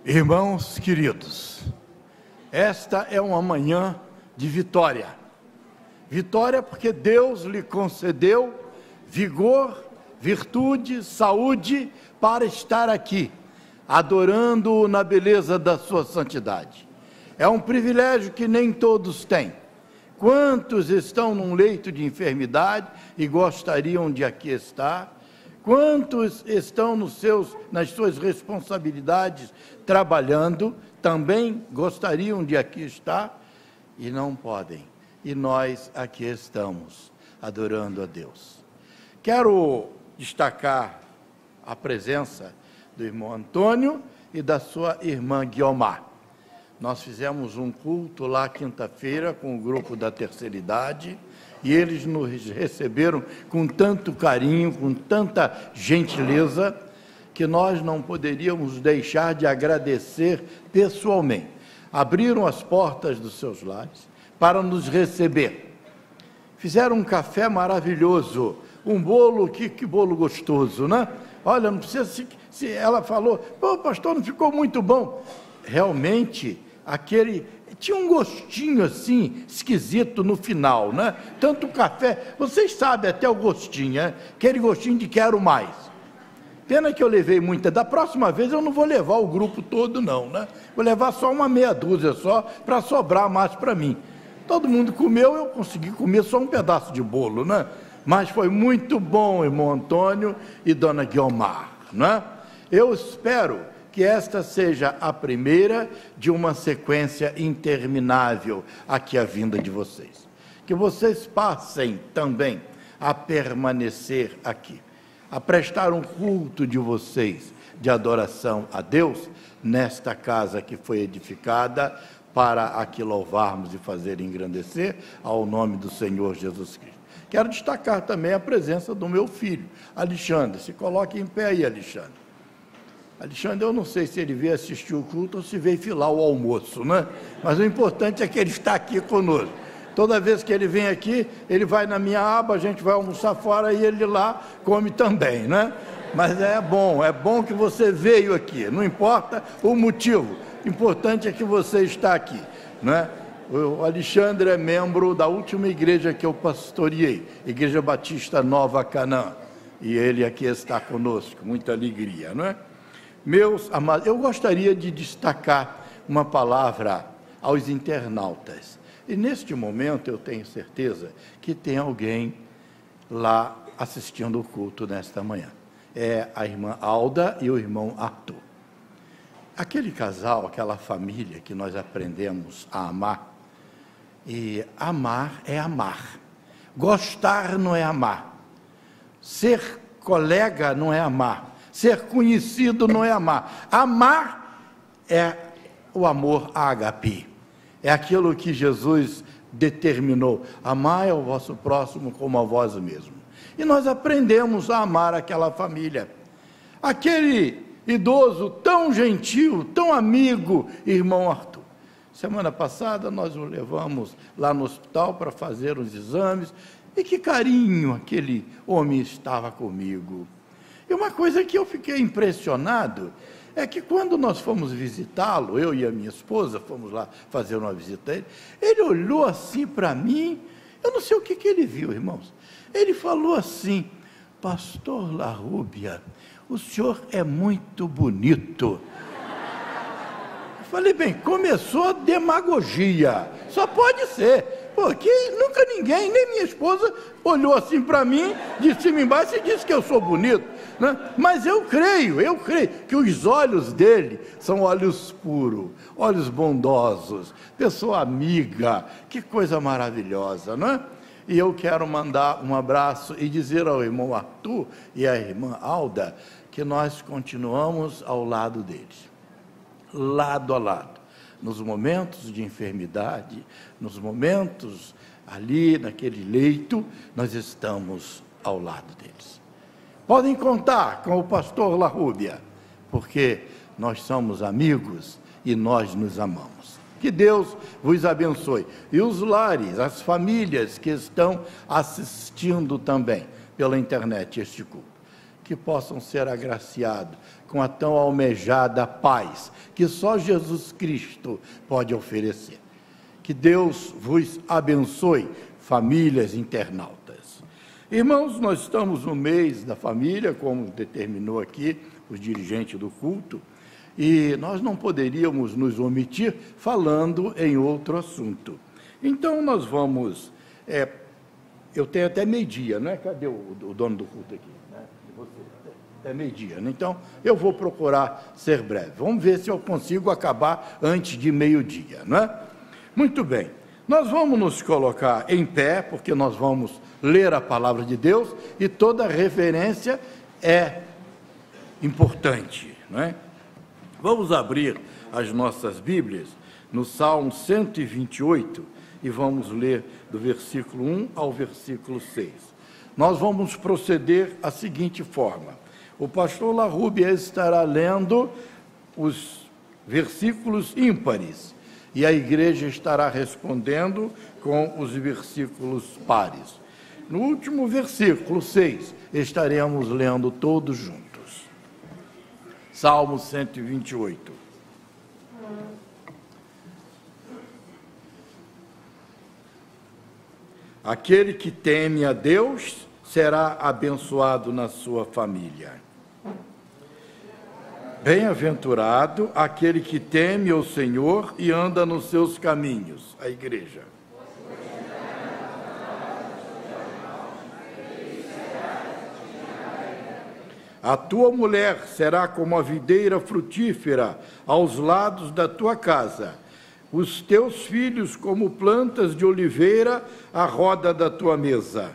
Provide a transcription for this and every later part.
Irmãos queridos, esta é uma manhã de vitória. Vitória porque Deus lhe concedeu vigor, virtude, saúde para estar aqui, adorando-o na beleza da sua santidade. É um privilégio que nem todos têm. Quantos estão num leito de enfermidade e gostariam de aqui estar? Quantos estão nas suas responsabilidades trabalhando, também gostariam de aqui estar e não podem. E nós aqui estamos, adorando a Deus. Quero destacar a presença do irmão Antônio e da sua irmã Guiomar. Nós fizemos um culto lá quinta-feira com o grupo da terceira idade, e eles nos receberam com tanto carinho, com tanta gentileza, que nós não poderíamos deixar de agradecer pessoalmente. Abriram as portas dos seus lares para nos receber. Fizeram um café maravilhoso, um bolo, que bolo gostoso, né? Olha, não precisa se ela falou, pô, pastor, não ficou muito bom. Realmente, tinha um gostinho assim, esquisito no final, né? Tanto o café, vocês sabem até o gostinho, né? Aquele gostinho de quero mais. Pena que eu levei muita, da próxima vez eu não vou levar o grupo todo não, né? Vou levar só uma meia dúzia só, para sobrar mais para mim. Todo mundo comeu, eu consegui comer só um pedaço de bolo, né? Mas foi muito bom, irmão Antônio e dona Guiomar, né? Eu espero que esta seja a primeira de uma sequência interminável aqui à vinda de vocês. Que vocês passem também a permanecer aqui, a prestar um culto de vocês, de adoração a Deus, nesta casa que foi edificada para aqui louvarmos e fazer engrandecer ao nome do Senhor Jesus Cristo. Quero destacar também a presença do meu filho, Alexandre. Se coloque em pé aí, Alexandre. Alexandre, eu não sei se ele veio assistir o culto ou se veio filar o almoço, né? Mas o importante é que ele está aqui conosco. Toda vez que ele vem aqui, ele vai na minha aba, a gente vai almoçar fora e ele lá come também, né? Mas é bom que você veio aqui, não importa o motivo, o importante é que você está aqui, né? O Alexandre é membro da última igreja que eu pastoreei, Igreja Batista Nova Canaã, e ele aqui está conosco, muita alegria, não é? Meus amados, eu gostaria de destacar uma palavra aos internautas. E neste momento eu tenho certeza que tem alguém lá assistindo o culto nesta manhã. É a irmã Alda e o irmão Arthur. Aquele casal, aquela família que nós aprendemos a amar. E amar é amar. Gostar não é amar. Ser colega não é amar. Ser conhecido não é amar. Amar é o amor ágape. É aquilo que Jesus determinou. Amai ao vosso próximo como a vós mesmo. E nós aprendemos a amar aquela família. Aquele idoso tão gentil, tão amigo, irmão Arthur. Semana passada nós o levamos lá no hospital para fazer os exames. E que carinho aquele homem estava comigo. E uma coisa que eu fiquei impressionado é que quando nós fomos visitá-lo, eu e a minha esposa fomos lá fazer uma visita a ele, ele olhou assim para mim, eu não sei o que ele viu, irmãos. Ele falou assim, pastor Larrúbia, o senhor é muito bonito. Eu falei, bem, começou a demagogia, só pode ser. Porque nunca ninguém, nem minha esposa, olhou assim para mim, de cima e embaixo e disse que eu sou bonito, né? Mas eu creio que os olhos dele são olhos puros, olhos bondosos, pessoa amiga, que coisa maravilhosa, não é? E eu quero mandar um abraço e dizer ao irmão Arthur e à irmã Alda que nós continuamos ao lado deles, lado a lado. Nos momentos de enfermidade, nos momentos ali, naquele leito, nós estamos ao lado deles. Podem contar com o pastor Larrúbia, porque nós somos amigos e nós nos amamos. Que Deus vos abençoe. E os lares, as famílias que estão assistindo também pela internet este culto. que possam ser agraciados com a tão almejada paz que só Jesus Cristo pode oferecer. Que Deus vos abençoe, famílias internautas. Irmãos, nós estamos no mês da família, como determinou aqui os dirigentes do culto, e nós não poderíamos nos omitir falando em outro assunto. Então, nós vamos... eu tenho até meio-dia, não é? Cadê o dono do culto aqui? Até meio-dia, né? Então, eu vou procurar ser breve. Vamos ver se eu consigo acabar antes de meio-dia, não é? Muito bem. Nós vamos nos colocar em pé, porque nós vamos ler a palavra de Deus, e toda referência é importante, não é? Vamos abrir as nossas Bíblias no Salmo 128 e vamos ler do versículo 1 ao versículo 6. Nós vamos proceder da seguinte forma. O pastor Larrubia estará lendo os versículos ímpares e a igreja estará respondendo com os versículos pares. No último versículo 6, estaremos lendo todos juntos. Salmo 128. Aquele que teme a Deus será abençoado na sua família. Bem-aventurado aquele que teme o Senhor e anda nos seus caminhos. A igreja. A tua mulher será como a videira frutífera aos lados da tua casa, os teus filhos como plantas de oliveira à roda da tua mesa.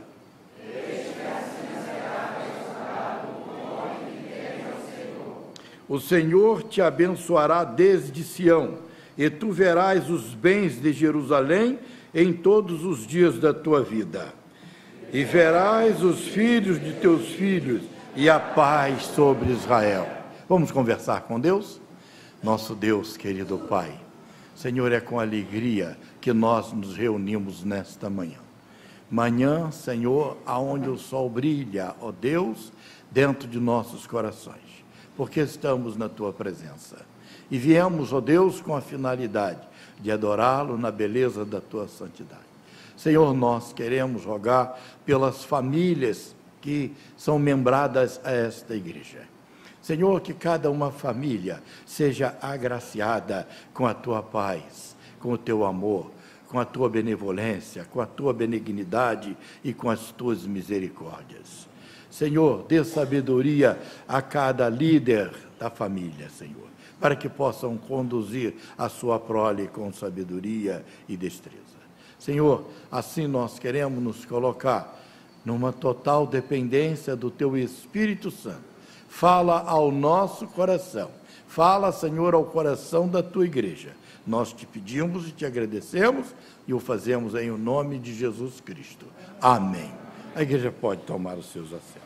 O Senhor te abençoará desde Sião, e tu verás os bens de Jerusalém em todos os dias da tua vida. E verás os filhos de teus filhos, e a paz sobre Israel. Vamos conversar com Deus? Nosso Deus, querido Pai, Senhor, é com alegria que nós nos reunimos nesta manhã. Manhã, Senhor, aonde o sol brilha, ó Deus, dentro de nossos corações, porque estamos na Tua presença. E viemos, ó Deus, com a finalidade de adorá-lo na beleza da Tua santidade. Senhor, nós queremos rogar pelas famílias que são membradas a esta igreja. Senhor, que cada uma família seja agraciada com a Tua paz, com o Teu amor, com a Tua benevolência, com a Tua benignidade e com as Tuas misericórdias. Senhor, dê sabedoria a cada líder da família, Senhor, para que possam conduzir a sua prole com sabedoria e destreza. Senhor, assim nós queremos nos colocar numa total dependência do Teu Espírito Santo. Fala ao nosso coração. Fala, Senhor, ao coração da Tua igreja. Nós te pedimos e te agradecemos e o fazemos em nome de Jesus Cristo. Amém. A igreja pode tomar os seus assentos.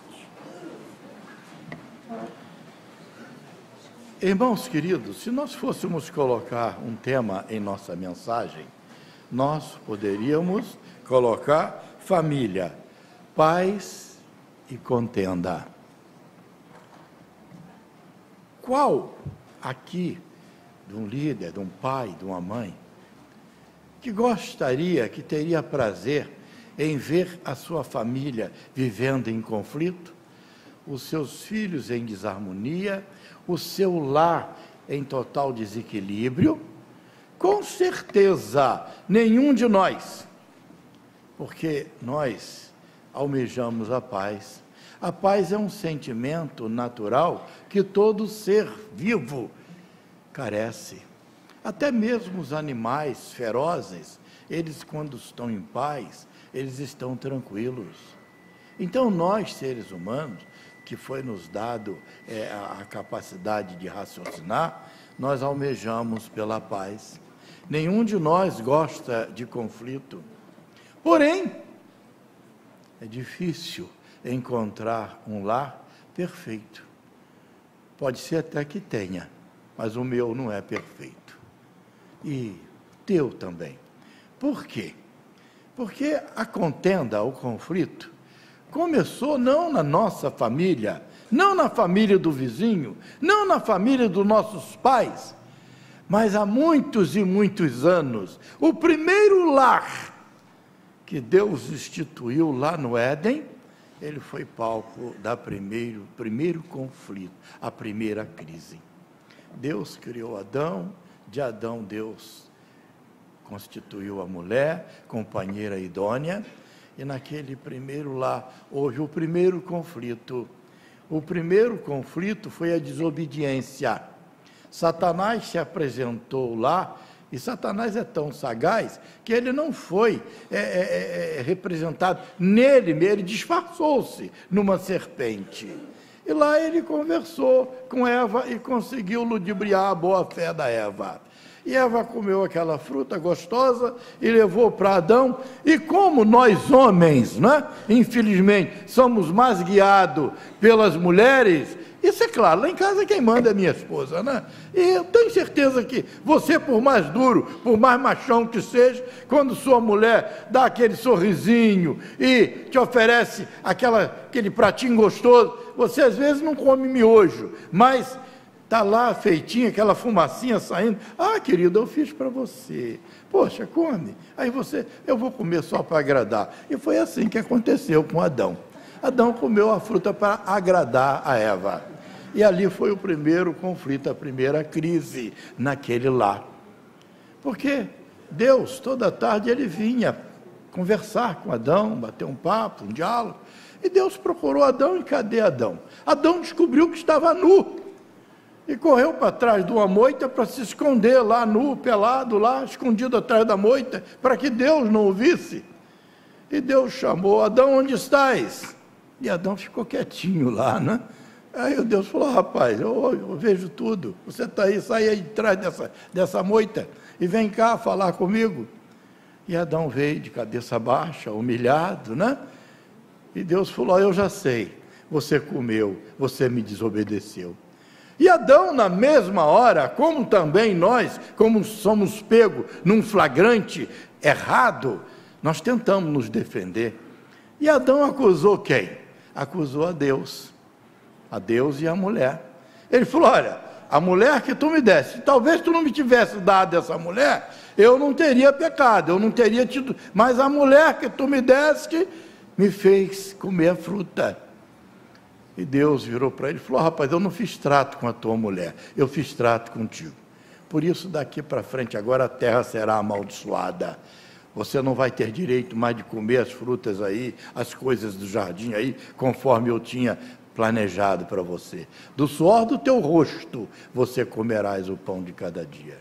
Irmãos queridos, se nós fôssemos colocar um tema em nossa mensagem, nós poderíamos colocar família, paz e contenda. Qual aqui, de um líder, de um pai, de uma mãe, que gostaria, que teria prazer em ver a sua família vivendo em conflito, os seus filhos em desarmonia, o seu lar em total desequilíbrio? Com certeza, nenhum de nós, porque nós almejamos a paz. A paz é um sentimento natural que todo ser vivo carece. Até mesmo os animais ferozes, eles quando estão em paz, eles estão tranquilos. Então nós, seres humanos, que foi nos dado a capacidade de raciocinar, nós almejamos pela paz. Nenhum de nós gosta de conflito. Porém, é difícil encontrar um lar perfeito. Pode ser até que tenha, mas o meu não é perfeito. E teu também. Por quê? Porque a contenda, o conflito, começou não na nossa família, não na família do vizinho, não na família dos nossos pais, mas há muitos e muitos anos, o primeiro lar que Deus instituiu lá no Éden, ele foi palco da primeiro conflito, a primeira crise. Deus criou Adão, de Adão Deus constituiu a mulher, companheira idônea, e naquele primeiro lar houve o primeiro conflito. O primeiro conflito foi a desobediência. Satanás se apresentou lá, e Satanás é tão sagaz que ele não foi representado nele, ele disfarçou-se numa serpente. E lá ele conversou com Eva e conseguiu ludibriar a boa fé da Eva. E Eva comeu aquela fruta gostosa e levou para Adão. E como nós homens, né, infelizmente, somos mais guiados pelas mulheres, isso é claro, lá em casa quem manda é minha esposa, né? E eu tenho certeza que você, por mais duro, por mais machão que seja, quando sua mulher dá aquele sorrisinho e te oferece aquele pratinho gostoso, você às vezes não come miojo, mas está lá feitinha, aquela fumacinha saindo. Ah, querido, eu fiz para você. Poxa, come. Aí eu vou comer só para agradar. E foi assim que aconteceu com Adão. Adão comeu a fruta para agradar a Eva. E ali foi o primeiro conflito, a primeira crise naquele lar. Porque Deus, toda tarde, ele vinha conversar com Adão, bater um papo, um diálogo. E Deus procurou Adão, e cadê Adão? Adão descobriu que estava nu. E correu para trás de uma moita para se esconder lá, nu, pelado lá, escondido atrás da moita, para que Deus não o visse. E Deus chamou: Adão, onde estás? E Adão ficou quietinho lá, né? Aí Deus falou: rapaz, eu vejo tudo, você está aí, sai aí de trás dessa moita e vem cá falar comigo. E Adão veio de cabeça baixa, humilhado, né? E Deus falou: eu já sei, você comeu, você me desobedeceu. E Adão, na mesma hora, como também nós, como somos pegos num flagrante errado, nós tentamos nos defender. E Adão acusou quem? Acusou a Deus e a mulher. Ele falou: olha, a mulher que tu me deste, talvez tu não me tivesse dado essa mulher, eu não teria pecado, eu não teria tido, mas a mulher que tu me deste, me fez comer a fruta. E Deus virou para ele e falou: rapaz, eu não fiz trato com a tua mulher, eu fiz trato contigo. Por isso, daqui para frente, agora a terra será amaldiçoada. Você não vai ter direito mais de comer as frutas aí, as coisas do jardim aí, conforme eu tinha planejado para você. Do suor do teu rosto, você comerás o pão de cada dia.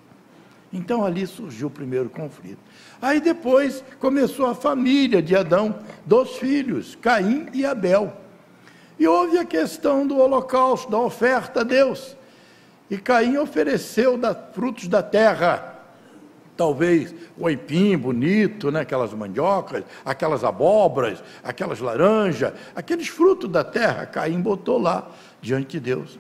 Então, ali surgiu o primeiro conflito. Aí depois começou a família de Adão, 2 filhos, Caim e Abel. E houve a questão do holocausto, da oferta a Deus. E Caim ofereceu frutos da terra. Talvez o aipim bonito, né? Aquelas mandiocas, aquelas abóboras, aquelas laranjas, aqueles frutos da terra, Caim botou lá diante de Deus.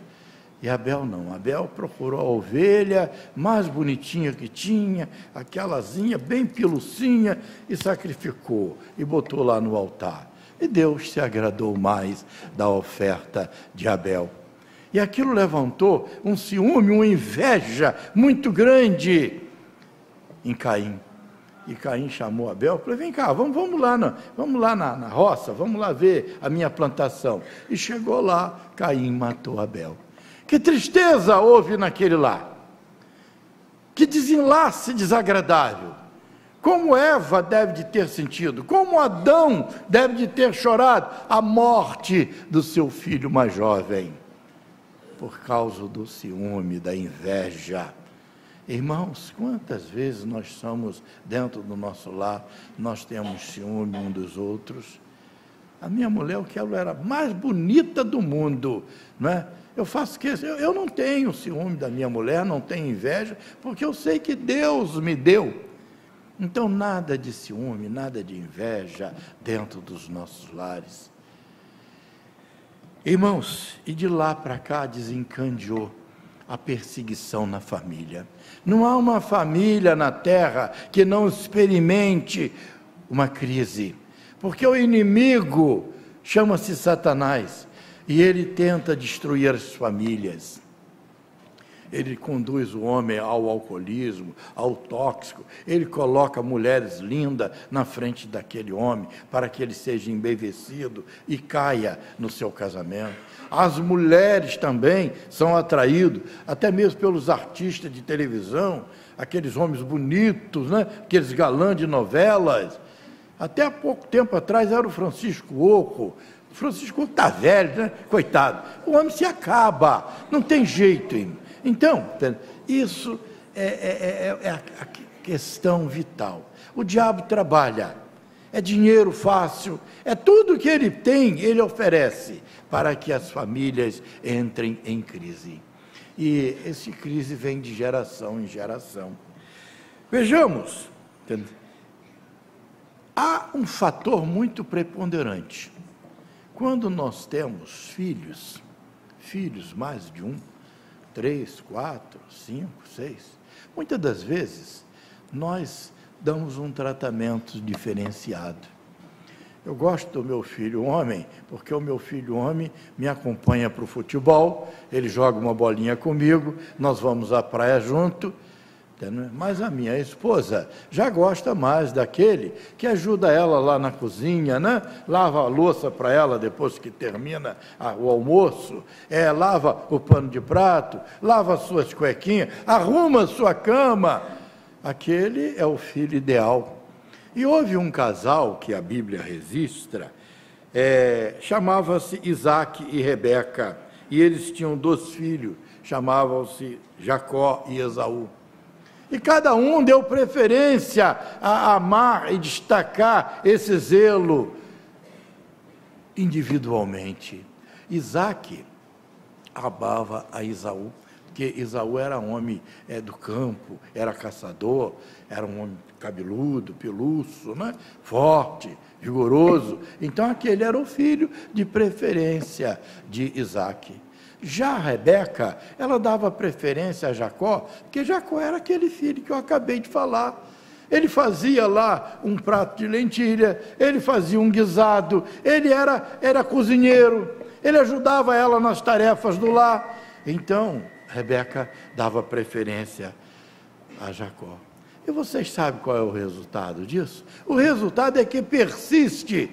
E Abel não, Abel procurou a ovelha mais bonitinha que tinha, aquelazinha bem pelucinha, e sacrificou, e botou lá no altar. E Deus se agradou mais da oferta de Abel. E aquilo levantou um ciúme, uma inveja muito grande em Caim. E Caim chamou Abel e falou: vem cá, vamos lá na roça, vamos lá ver a minha plantação. E chegou lá, Caim matou Abel. Que tristeza houve naquele lar. Que desenlace desagradável. Como Eva deve de ter sentido, como Adão deve de ter chorado a morte do seu filho mais jovem, por causa do ciúme, da inveja. Irmãos, quantas vezes nós somos, dentro do nosso lar, nós temos ciúme um dos outros. A minha mulher, que ela era mais bonita do mundo, não é? Eu faço questão, eu não tenho ciúme da minha mulher, não tenho inveja, porque eu sei que Deus me deu. Então, nada de ciúme, nada de inveja dentro dos nossos lares. Irmãos, e de lá para cá desencadeou a perseguição na família. Não há uma família na terra que não experimente uma crise, porque o inimigo chama-se Satanás. e ele tenta destruir as famílias. Ele conduz o homem ao alcoolismo, ao tóxico. Ele coloca mulheres lindas na frente daquele homem para que ele seja embevecido e caia no seu casamento. As mulheres também são atraídas, até mesmo pelos artistas de televisão, aqueles homens bonitos, né? Aqueles galãs de novelas. Até há pouco tempo atrás era o Francisco Oco. O Francisco Oco está velho, né? Coitado. O homem se acaba, não tem jeito, hein? Então, isso é a questão vital. O diabo trabalha, é dinheiro fácil, é tudo que ele tem, ele oferece para que as famílias entrem em crise. E essa crise vem de geração em geração. Vejamos, há um fator muito preponderante. Quando nós temos filhos mais de um, 3, 4, 5, 6. Muitas das vezes, nós damos um tratamento diferenciado. Eu gosto do meu filho homem, porque o meu filho homem me acompanha para o futebol, ele joga uma bolinha comigo, nós vamos à praia junto, mas a minha esposa já gosta mais daquele que ajuda ela lá na cozinha, né? Lava a louça para ela depois que termina o almoço, lava o pano de prato, lava as suas cuequinhas, arruma a sua cama. Aquele é o filho ideal. E houve um casal que a Bíblia registra, chamava-se Isaac e Rebeca, e eles tinham 2 filhos, chamavam-se Jacó e Esaú. E cada um deu preferência a amar e destacar esse zelo individualmente. Isaac amava a Esaú, porque Esaú era homem do campo, era caçador, era um homem cabeludo, peluço, né? Forte, vigoroso. Então aquele era o filho de preferência de Isaac. Já a Rebeca, ela dava preferência a Jacó, porque Jacó era aquele filho que eu acabei de falar. Ele fazia lá um prato de lentilha, ele fazia um guisado, ele era cozinheiro, ele ajudava ela nas tarefas do lar. Então, Rebeca dava preferência a Jacó. E vocês sabem qual é o resultado disso? O resultado é que persiste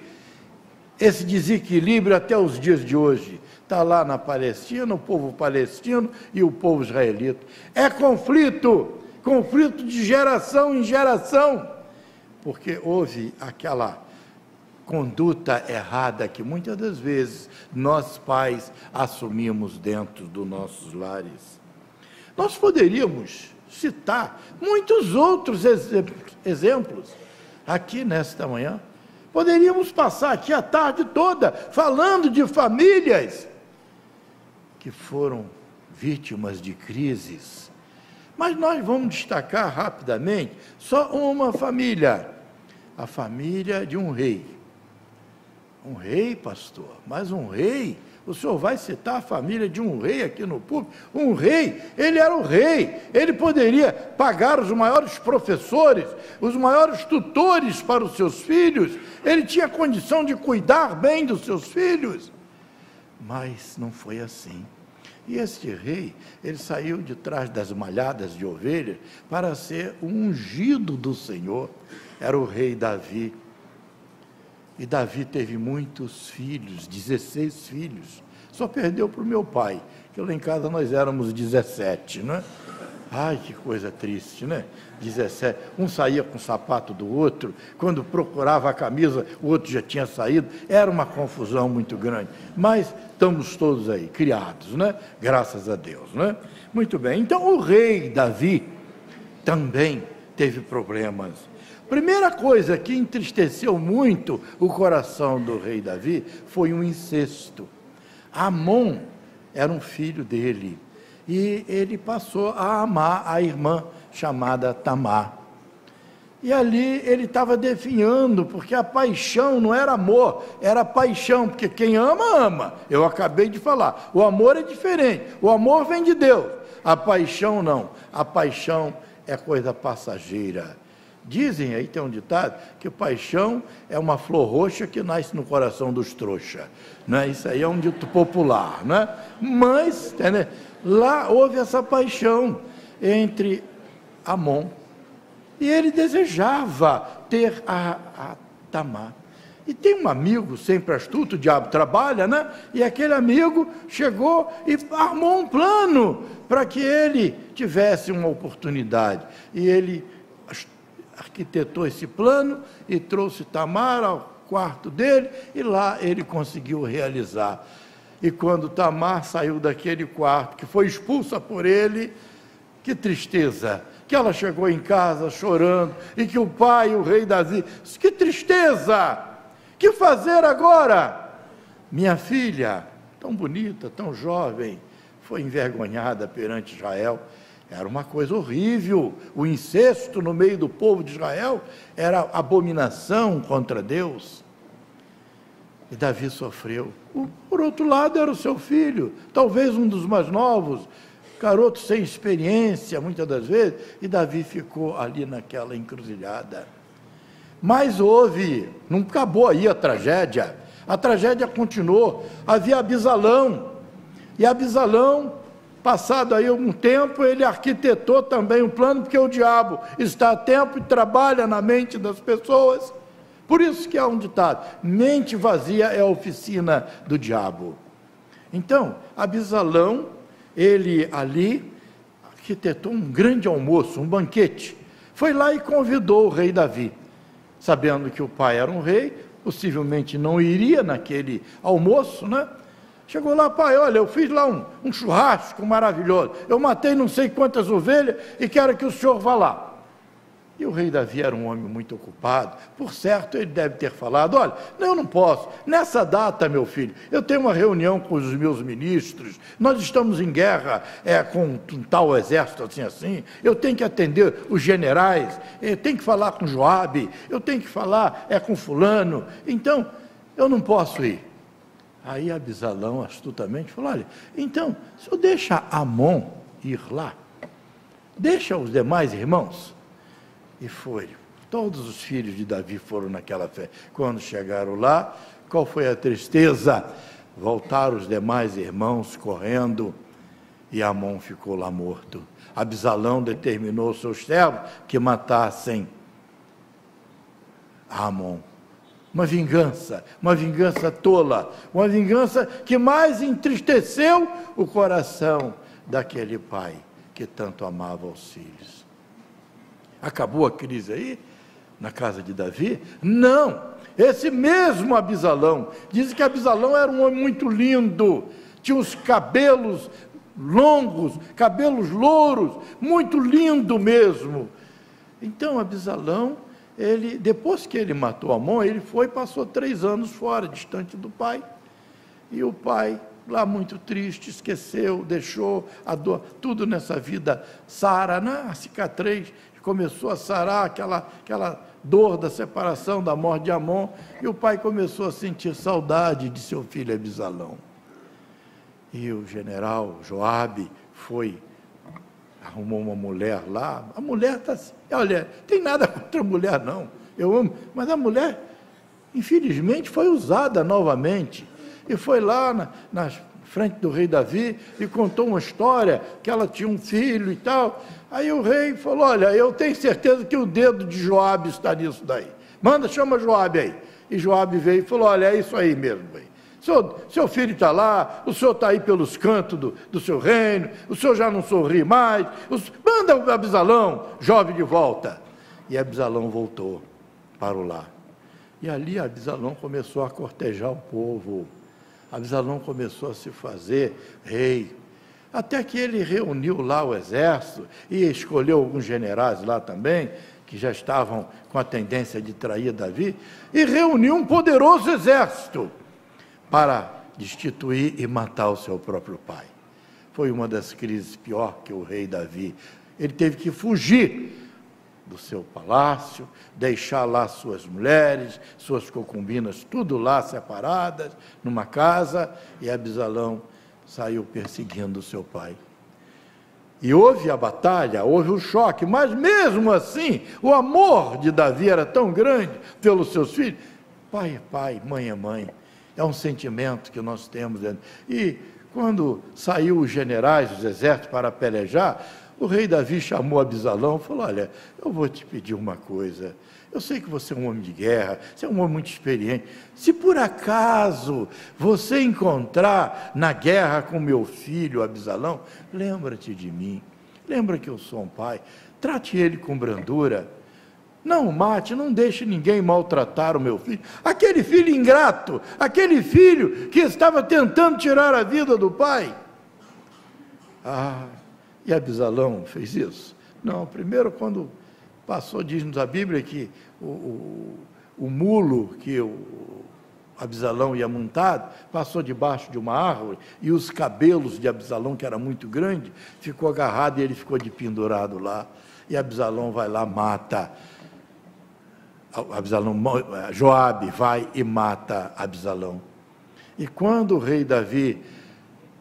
esse desequilíbrio até os dias de hoje. Está lá na Palestina, o povo palestino e o povo israelita. É conflito de geração em geração, porque houve aquela conduta errada que muitas das vezes nós pais assumimos dentro dos nossos lares. Nós poderíamos citar muitos outros exemplos aqui nesta manhã. Poderíamos passar aqui a tarde toda falando de famílias que foram vítimas de crises. Mas nós vamos destacar rapidamente só uma família, a família de um rei. Um rei, pastor, mas um rei? O senhor vai citar a família de um rei aqui no público? Um rei, ele era o rei, ele poderia pagar os maiores professores, os maiores tutores para os seus filhos, ele tinha condição de cuidar bem dos seus filhos, mas não foi assim. E este rei, ele saiu de trás das malhadas de ovelha para ser o ungido do Senhor, era o rei Davi. E Davi teve muitos filhos, 16 filhos, só perdeu para o meu pai, que lá em casa nós éramos 17, né? Ai, que coisa triste, né? 17, um saía com o sapato do outro, quando procurava a camisa, o outro já tinha saído, era uma confusão muito grande, mas estamos todos aí, criados, né? Graças a Deus, né? Muito bem, então o rei Davi também teve problemas. Primeira coisa que entristeceu muito o coração do rei Davi foi um incesto. Amon era um filho dele, e ele passou a amar a irmã chamada Tamar. E ali ele estava definhando, porque a paixão não era amor, era paixão, porque quem ama, ama. Eu acabei de falar, o amor é diferente, o amor vem de Deus, a paixão não, a paixão é coisa passageira. Dizem, aí tem um ditado, que paixão é uma flor roxa que nasce no coração dos trouxas. Né? Isso aí é um dito popular. Né? Mas, entendeu? Lá houve essa paixão entre Amon. E ele desejava ter a Tamar. E tem um amigo sempre astuto, o diabo trabalha, né? E aquele amigo chegou e armou um plano para que ele tivesse uma oportunidade. E ele arquitetou esse plano e trouxe Tamar ao quarto dele, e lá ele conseguiu realizar. E quando Tamar saiu daquele quarto, que foi expulsa por ele, que tristeza, que ela chegou em casa chorando, e que o pai, o rei Davi, que tristeza! Que fazer agora? Minha filha, tão bonita, tão jovem, foi envergonhada perante Israel. Era uma coisa horrível. O incesto no meio do povo de Israel era abominação contra Deus. E Davi sofreu. Por outro lado, era o seu filho, talvez um dos mais novos, garoto sem experiência, muitas das vezes, e Davi ficou ali naquela encruzilhada. Mas houve, não acabou aí a tragédia continuou. Havia Abisalão, e Abisalão, passado aí algum tempo, ele arquitetou também um plano, porque o diabo está a tempo e trabalha na mente das pessoas. Por isso que há um ditado: mente vazia é a oficina do diabo. Então, Abisalão, ele ali arquitetou um grande almoço, um banquete. Foi lá e convidou o rei Davi, sabendo que o pai era um rei, possivelmente não iria naquele almoço, né? Chegou lá: pai, olha, eu fiz lá um churrasco maravilhoso, eu matei não sei quantas ovelhas e quero que o senhor vá lá. E o rei Davi era um homem muito ocupado, por certo ele deve ter falado: olha, eu não posso, nessa data, meu filho, eu tenho uma reunião com os meus ministros, nós estamos em guerra com um tal exército assim, eu tenho que atender os generais, eu tenho que falar com Joabe, eu tenho que falar com fulano, então eu não posso ir. Aí Abisalão astutamente falou: olha, então, o senhor deixa Amon ir lá, deixa os demais irmãos. E foi. Todos os filhos de Davi foram naquela festa. Quando chegaram lá, qual foi a tristeza? Voltaram os demais irmãos correndo, e Amon ficou lá morto. Abisalão determinou aos seus servos que matassem Amon. Uma vingança tola, uma vingança que mais entristeceu o coração daquele pai que tanto amava os filhos. Acabou a crise aí, na casa de Davi? Não, esse mesmo Abisalão, diz que Abisalão era um homem muito lindo, tinha os cabelos longos, cabelos louros, muito lindo mesmo. Então Abisalão, depois que ele matou Amon, ele passou 3 anos fora, distante do pai, e o pai, lá muito triste, esqueceu, deixou a dor, tudo nessa vida sara, né? A cicatriz começou a sarar aquela dor da separação, da morte de Amon, e o pai começou a sentir saudade de seu filho Abisalão. E o general Joabe arrumou uma mulher lá. A mulher está assim, olha, tem nada contra a mulher não, eu amo, mas a mulher, infelizmente, foi usada novamente, e foi lá na frente do rei Davi e contou uma história, que ela tinha um filho e tal. Aí o rei falou: olha, eu tenho certeza que o dedo de Joabe está nisso daí, chama Joabe aí. E Joabe veio e falou: olha, é isso aí mesmo, rei. Seu filho está lá, o senhor está aí pelos cantos do seu reino, o senhor já não sorri mais, manda o Abisalão, jovem, de volta. E Abisalão voltou para o lar. E ali Abisalão começou a cortejar o povo. Abisalão começou a se fazer rei, até que ele reuniu lá o exército e escolheu alguns generais lá também, que já estavam com a tendência de trair Davi, e reuniu um poderoso exército para destituir e matar o seu próprio pai. Foi uma das crises pior que o rei Davi. Ele teve que fugir do seu palácio, deixar lá suas mulheres, suas concubinas, tudo lá separadas, numa casa, e Abisalão saiu perseguindo o seu pai. E houve a batalha, houve o choque, mas mesmo assim, o amor de Davi era tão grande pelos seus filhos. Pai é pai, mãe é mãe. É um sentimento que nós temos. E quando saiu os generais dos exércitos para pelejar, o rei Davi chamou Absalão e falou: olha, eu vou te pedir uma coisa. Eu sei que você é um homem de guerra, você é um homem muito experiente. Se por acaso você encontrar na guerra com meu filho Absalão, lembra-te de mim. Lembra que eu sou um pai. Trate ele com brandura. Não o mate, não deixe ninguém maltratar o meu filho. Aquele filho ingrato, aquele filho que estava tentando tirar a vida do pai. E Absalão fez isso? Não, primeiro quando passou, diz-nos a Bíblia que o mulo que o Absalão ia montado, passou debaixo de uma árvore, e os cabelos de Absalão, que era muito grande, ficou agarrado e ele ficou de pendurado lá. E Absalão vai lá, mata. Joabe vai e mata Absalão. E quando o rei Davi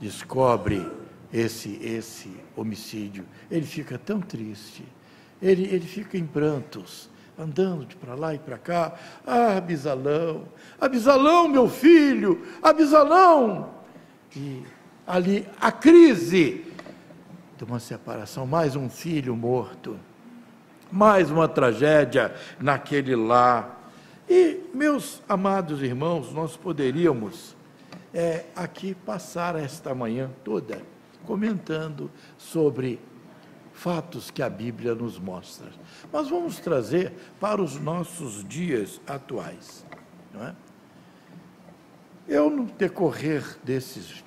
descobre esse homicídio, ele fica tão triste, ele fica em prantos, andando de para lá e para cá. Absalão, Absalão, meu filho, Absalão! E ali a crise de uma separação, mais um filho morto, mais uma tragédia naquele lar. E, meus amados irmãos, nós poderíamos aqui passar esta manhã toda comentando sobre fatos que a Bíblia nos mostra. Mas vamos trazer para os nossos dias atuais, não é? Eu, no decorrer desses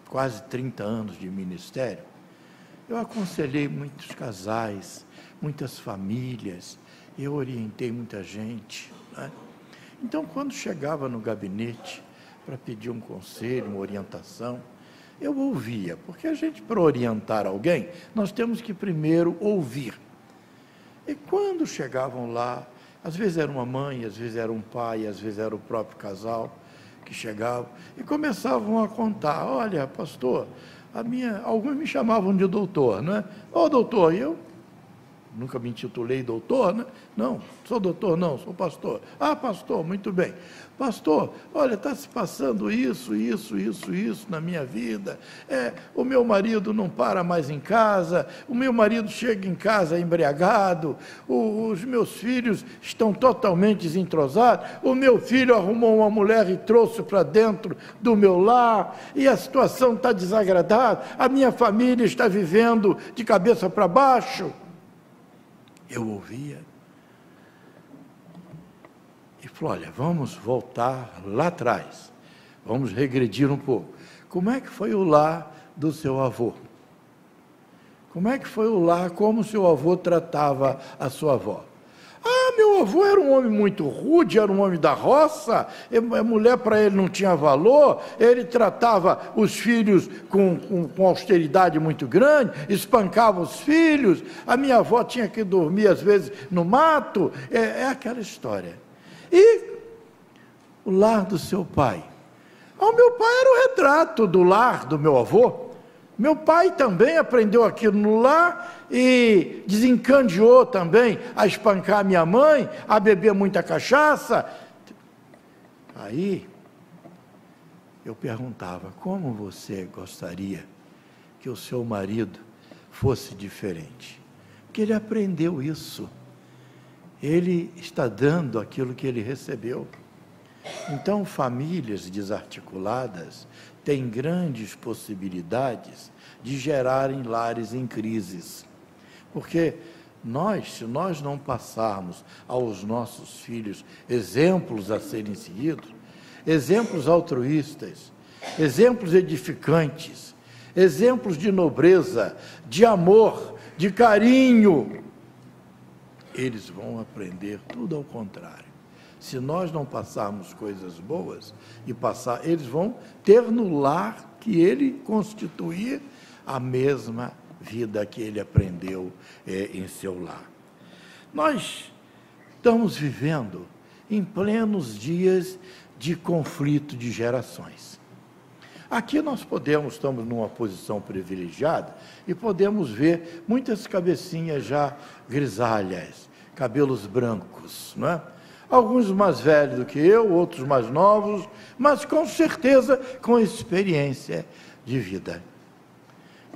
quase 30 anos de ministério, eu aconselhei muitos casais, muitas famílias, eu orientei muita gente, né? Então, quando chegava no gabinete para pedir um conselho, uma orientação, eu ouvia, porque a gente, para orientar alguém, nós temos que primeiro ouvir. E quando chegavam lá, às vezes era uma mãe, às vezes era um pai, às vezes era o próprio casal que chegava, e começavam a contar: olha, pastor, alguns me chamavam de doutor, né? Doutor, e eu nunca me intitulei doutor, né? Não, sou doutor não, sou pastor. Pastor, muito bem. Pastor, olha, está se passando isso na minha vida. O meu marido não para mais em casa, o meu marido chega em casa embriagado, os meus filhos estão totalmente desentrosados, o meu filho arrumou uma mulher e trouxe para dentro do meu lar, e a situação está desagradável, a minha família está vivendo de cabeça para baixo. Eu ouvia e falou: olha, vamos voltar lá atrás, vamos regredir um pouco. Como é que foi o lar do seu avô? Como é que foi o lar, como o seu avô tratava a sua avó? Meu avô era um homem muito rude, era um homem da roça, a mulher para ele não tinha valor, ele tratava os filhos com austeridade muito grande, espancava os filhos, a minha avó tinha que dormir às vezes no mato, aquela história. E o lar do seu pai? O meu pai era o retrato do lar do meu avô. Meu pai também aprendeu aquilo no lar e desencadeou também a espancar minha mãe, a beber muita cachaça. Aí eu perguntava: como você gostaria que o seu marido fosse diferente? Porque ele aprendeu isso. Ele está dando aquilo que ele recebeu. Então, famílias desarticuladas têm grandes possibilidades de gerarem lares em crises. Porque se nós não passarmos aos nossos filhos exemplos a serem seguidos, exemplos altruístas, exemplos edificantes, exemplos de nobreza, de amor, de carinho, eles vão aprender tudo ao contrário. Se nós não passarmos coisas boas, eles vão ter no lar que ele constituía a mesma vida que ele aprendeu em seu lar. Nós estamos vivendo em plenos dias de conflito de gerações. Aqui nós estamos numa posição privilegiada e podemos ver muitas cabecinhas já grisalhas, cabelos brancos, não é? Alguns mais velhos do que eu, outros mais novos, mas com certeza com experiência de vida.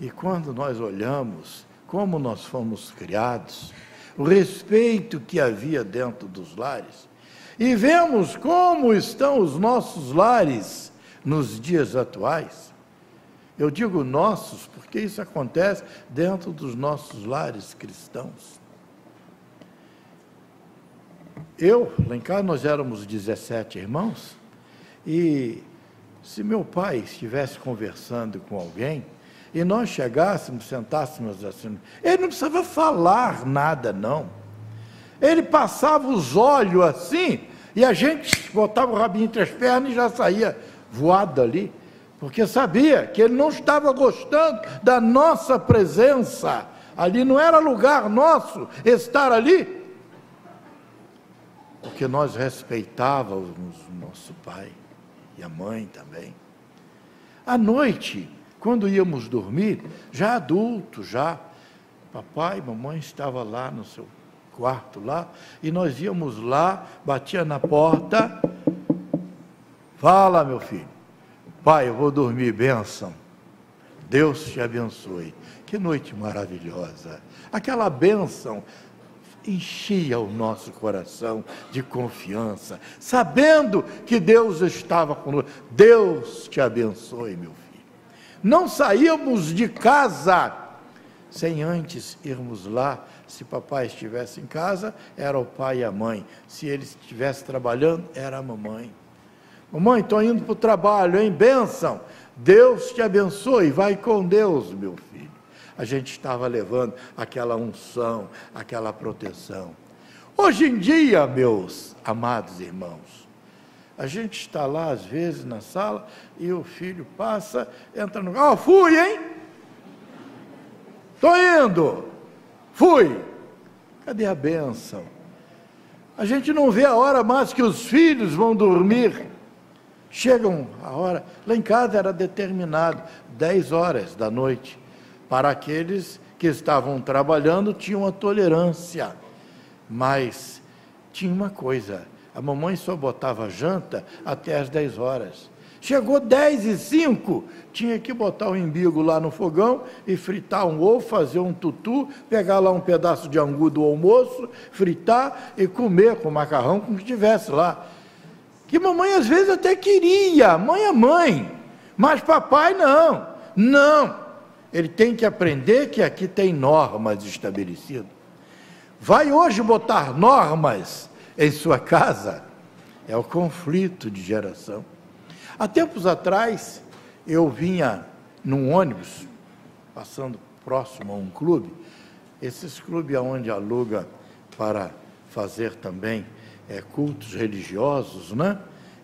E quando nós olhamos como nós fomos criados, o respeito que havia dentro dos lares, e vemos como estão os nossos lares nos dias atuais. Eu digo nossos, porque isso acontece dentro dos nossos lares cristãos. Lá em casa nós éramos 17 irmãos, e se meu pai estivesse conversando com alguém, e nós chegássemos, sentássemos assim, ele não precisava falar nada, não. Ele passava os olhos assim, e a gente botava o rabinho entre as pernas e já saía voado ali, porque sabia que ele não estava gostando da nossa presença ali, não era lugar nosso estar ali, porque nós respeitávamos o nosso pai e a mãe também. À noite, quando íamos dormir, já adultos, papai e mamãe estavam lá no seu quarto lá, e nós íamos lá, batia na porta, fala, meu filho, pai, eu vou dormir, bênção, Deus te abençoe. Que noite maravilhosa, aquela bênção enchia o nosso coração de confiança, sabendo que Deus estava conosco. Deus te abençoe, meu filho. Não saíamos de casa sem antes irmos lá. Se papai estivesse em casa, era o pai e a mãe. Se ele estivesse trabalhando, era a mamãe. Mamãe, estou indo para o trabalho, hein? Bênção. Deus te abençoe, vai com Deus, meu filho. A gente estava levando aquela unção, aquela proteção. Hoje em dia, meus amados irmãos, a gente está lá, às vezes, na sala, e o filho passa, entra no carro, fui, hein? Estou indo, fui. Cadê a bênção? A gente não vê a hora mais que os filhos vão dormir. Chegam a hora, lá em casa era determinado, 10 horas da noite. Para aqueles que estavam trabalhando, tinham a tolerância. Mas tinha uma coisa, a mamãe só botava janta até às 10 horas. Chegou 10h05, tinha que botar o umbigo lá no fogão e fritar um ovo, fazer um tutu, pegar lá um pedaço de angu do almoço, fritar e comer com macarrão, com o que tivesse lá. Que mamãe às vezes até queria, mãe é mãe, mas papai não, não. Ele tem que aprender que aqui tem normas estabelecidas. Vai hoje botar normas em sua casa? É o conflito de geração. Há tempos atrás, eu vinha num ônibus, passando próximo a um clube, esses clubes onde aluga para fazer também cultos religiosos, né?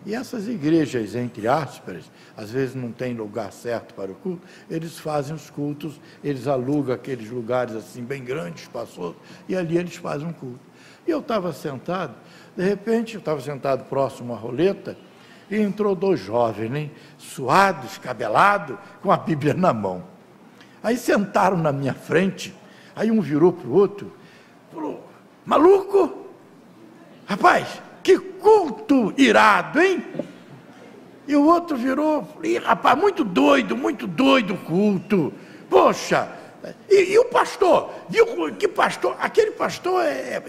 E essas igrejas, entre aspas, às vezes não tem lugar certo para o culto, eles fazem os cultos, eles alugam aqueles lugares assim bem grandes, espaçosos, e ali eles fazem um culto. E eu estava sentado, de repente, eu estava sentado próximo à roleta, e entrou 2 jovens, né, suados, cabelados, com a Bíblia na mão. Aí sentaram na minha frente, aí um virou para o outro, falou, maluco? Rapaz, que culto irado, hein? E o outro virou, rapaz, muito doido o culto. Poxa, e o pastor? Viu que pastor? Aquele pastor é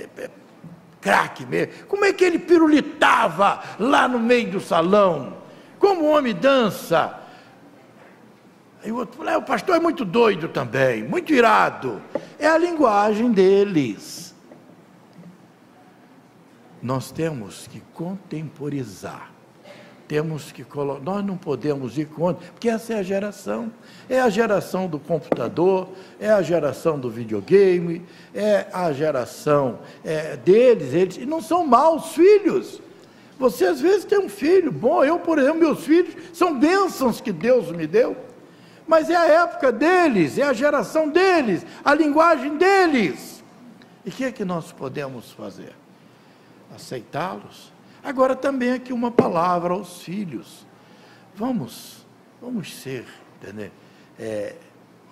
craque mesmo. Como é que ele pirulitava lá no meio do salão? Como o homem dança? Aí o outro falou, o pastor é muito doido também, muito irado. É a linguagem deles. Nós temos que contemporizar, temos que colocar, nós não podemos ir contra, porque essa é a geração do computador, é a geração do videogame, é a geração deles, e não são maus filhos. Você às vezes tem um filho bom, eu, por exemplo, meus filhos são bênçãos que Deus me deu, mas é a época deles, é a geração deles, a linguagem deles. E o que é que nós podemos fazer? Aceitá-los. Agora também aqui uma palavra aos filhos. Vamos vamos ser, entendeu?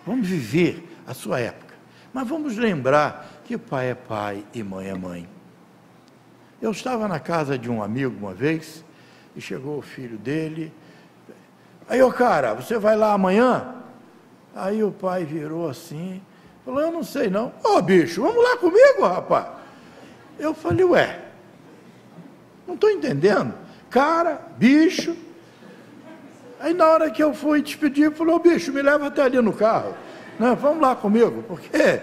Vamos viver a sua época, mas vamos lembrar que pai é pai e mãe é mãe. Eu estava na casa de um amigo uma vez, e chegou o filho dele, aí, ô cara, você vai lá amanhã? Aí o pai virou assim, falou, eu não sei não. Ô bicho, vamos lá comigo, rapaz. Eu falei, ué, não estou entendendo. Cara, bicho. Aí na hora que eu fui despedir, falou, bicho, me leva até ali no carro. Não, vamos lá comigo, porque,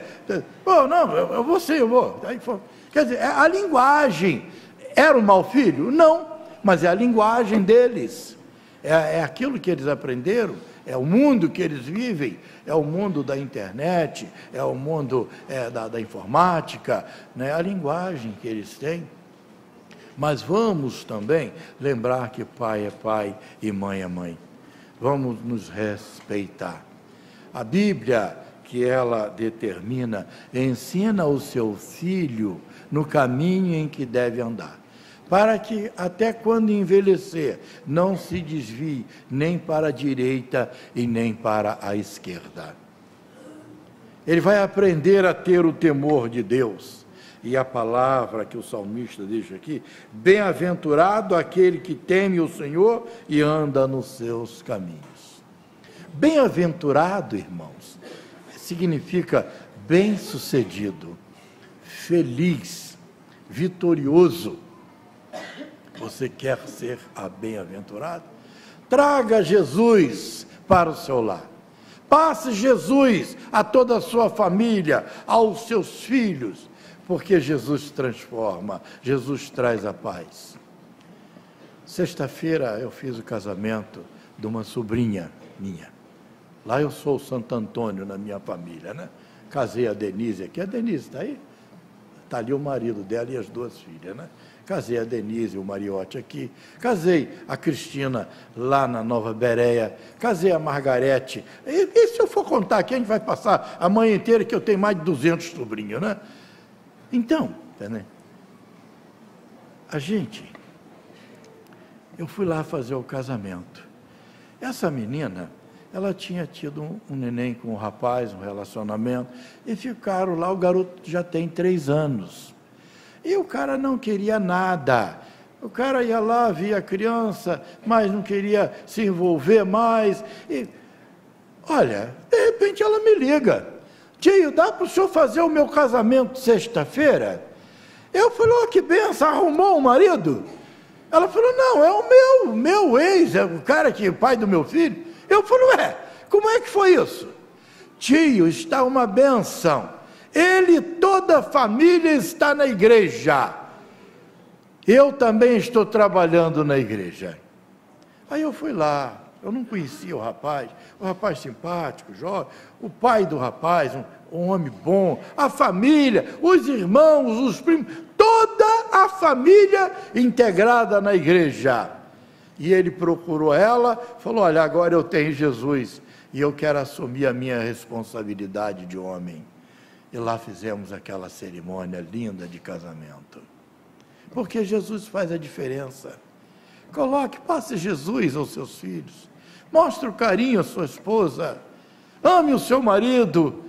pô, não, eu vou sim, eu vou. Aí foi, quer dizer, a linguagem, era um mau filho? Não, mas é a linguagem deles, é aquilo que eles aprenderam, é o mundo que eles vivem, é o mundo da internet, é o mundo da informática, né? A linguagem que eles têm. Mas vamos também lembrar que pai é pai e mãe é mãe. Vamos nos respeitar. A Bíblia, que ela determina, ensina o seu filho no caminho em que deve andar, para que até quando envelhecer, não se desvie nem para a direita e nem para a esquerda. Ele vai aprender a ter o temor de Deus. E a palavra que o salmista deixa aqui, bem-aventurado aquele que teme o Senhor e anda nos seus caminhos. Bem-aventurado, irmãos, significa bem-sucedido, feliz, vitorioso. Você quer ser bem-aventurado? Traga Jesus para o seu lar. Passe Jesus a toda a sua família, aos seus filhos, porque Jesus transforma, Jesus traz a paz. Sexta-feira eu fiz o casamento de uma sobrinha minha. Lá eu sou o Santo Antônio na minha família, né? Casei a Denise aqui. A Denise está aí? Está ali o marido dela e as duas filhas, né? Casei a Denise e o Mariote aqui. Casei a Cristina lá na Nova Bereia. Casei a Margarete. E se eu for contar aqui, a gente vai passar a manhã inteira, que eu tenho mais de 200 sobrinhos, né? Então, né? Eu fui lá fazer o casamento. Essa menina, ela tinha tido um neném com um rapaz, um relacionamento, e ficaram lá, o garoto já tem 3 anos. E o cara não queria nada. O cara ia lá, via a criança, mas não queria se envolver mais. E, olha, de repente ela me liga. Tio, dá para o senhor fazer o meu casamento sexta-feira? Eu falei, oh, que benção, arrumou um marido? Ela falou, não, é o meu ex, é o cara que é o pai do meu filho. Eu falei, ué, como é que foi isso? Tio, está uma benção. Ele, toda a família está na igreja. Eu também estou trabalhando na igreja. Aí eu fui lá, eu não conhecia o rapaz simpático, jovem, o pai do rapaz, um homem bom, a família, os irmãos, os primos, toda a família integrada na igreja. E ele procurou ela, falou, olha, agora eu tenho Jesus e eu quero assumir a minha responsabilidade de homem. E lá fizemos aquela cerimônia linda de casamento. Porque Jesus faz a diferença. Passe Jesus aos seus filhos. Mostre o carinho à sua esposa. Ame o seu marido,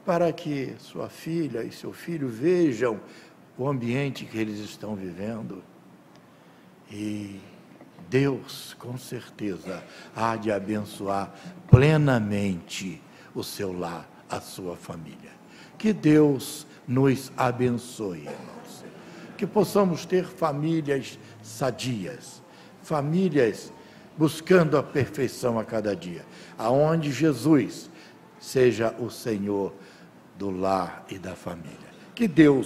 para que sua filha e seu filho vejam o ambiente que eles estão vivendo. E Deus, com certeza, há de abençoar plenamente o seu lar, a sua família. Que Deus nos abençoe, irmãos. Que possamos ter famílias sadias, famílias buscando a perfeição a cada dia, aonde Jesus seja o Senhor do lar e da família. Que Deus